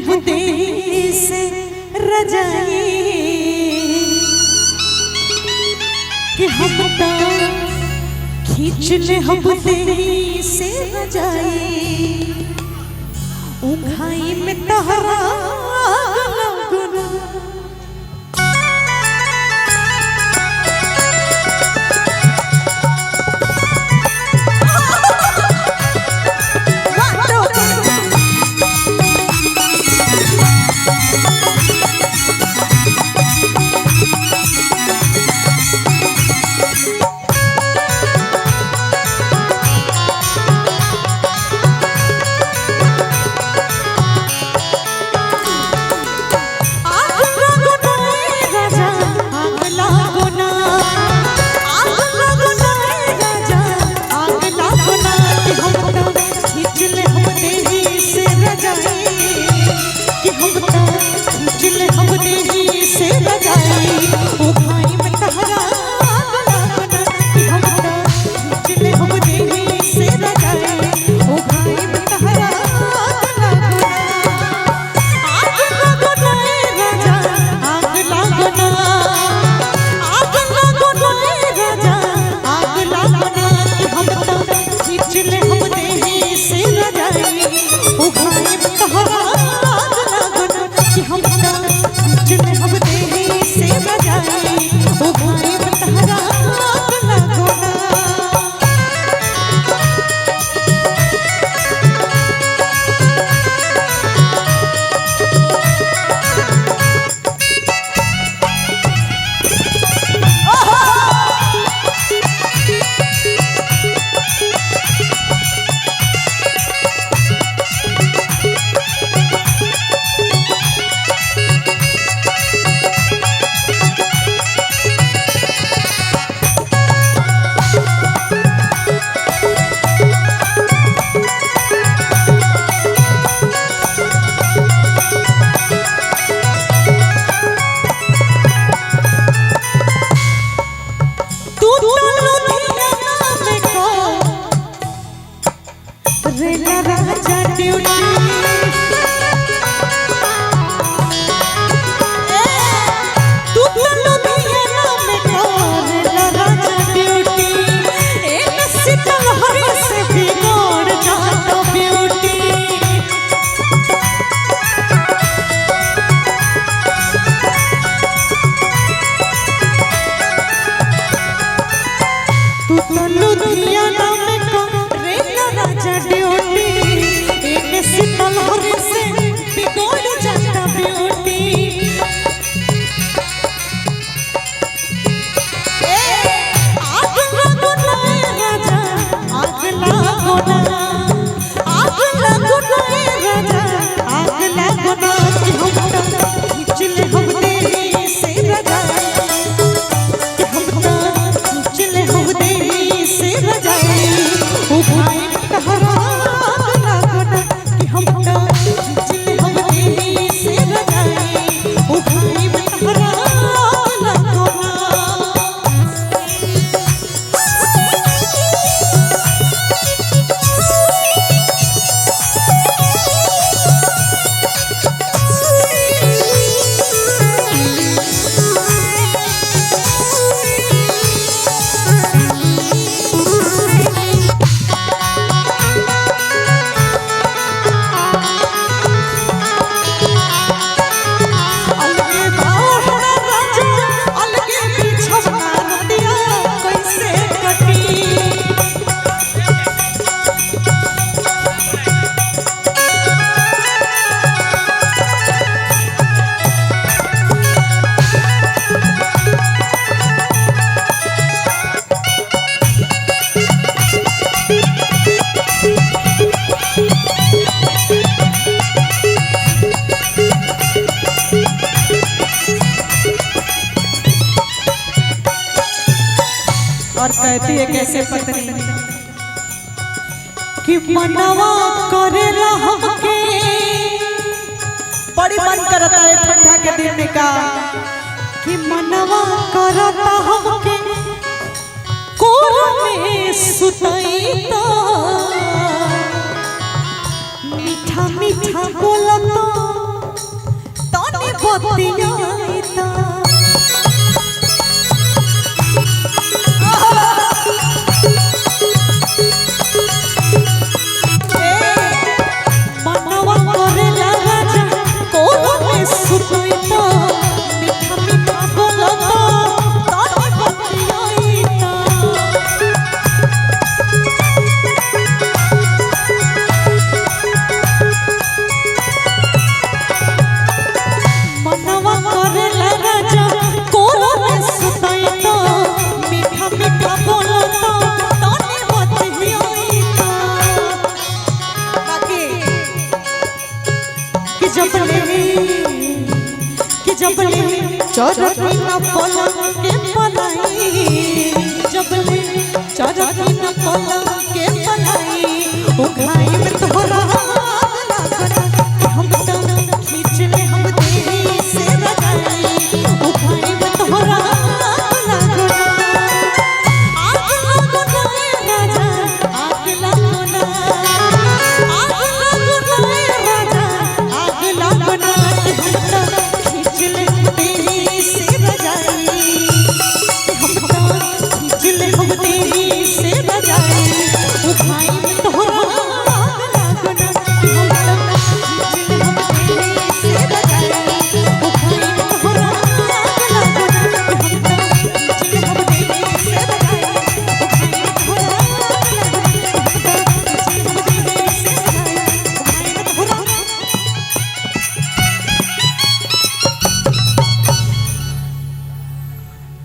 हम तेरी से रजाई कि हम खींच ले हम तेरी से रजाई उंघाई में तहरा गुना और कहती है कैसे पत्नी कि मनवा करेला हमके बड़ी मन करता है ठंडा के दिन में का कि मनवा करता हमके कोरा में सुतईता मीठा मीठा बोलता बतियाइता मनवा करेला राजा कोरा में सुतइता मीठा मीठा बोलता ताने बतियाइता मनवा करेला राजा कोरा में सुतइता मीठा मीठा बोलता ताने बतियाइता कि जबले चरखी न पलंग के पलाई जबले चरखी न पलंग के पलाई ओ घाई में तोहरा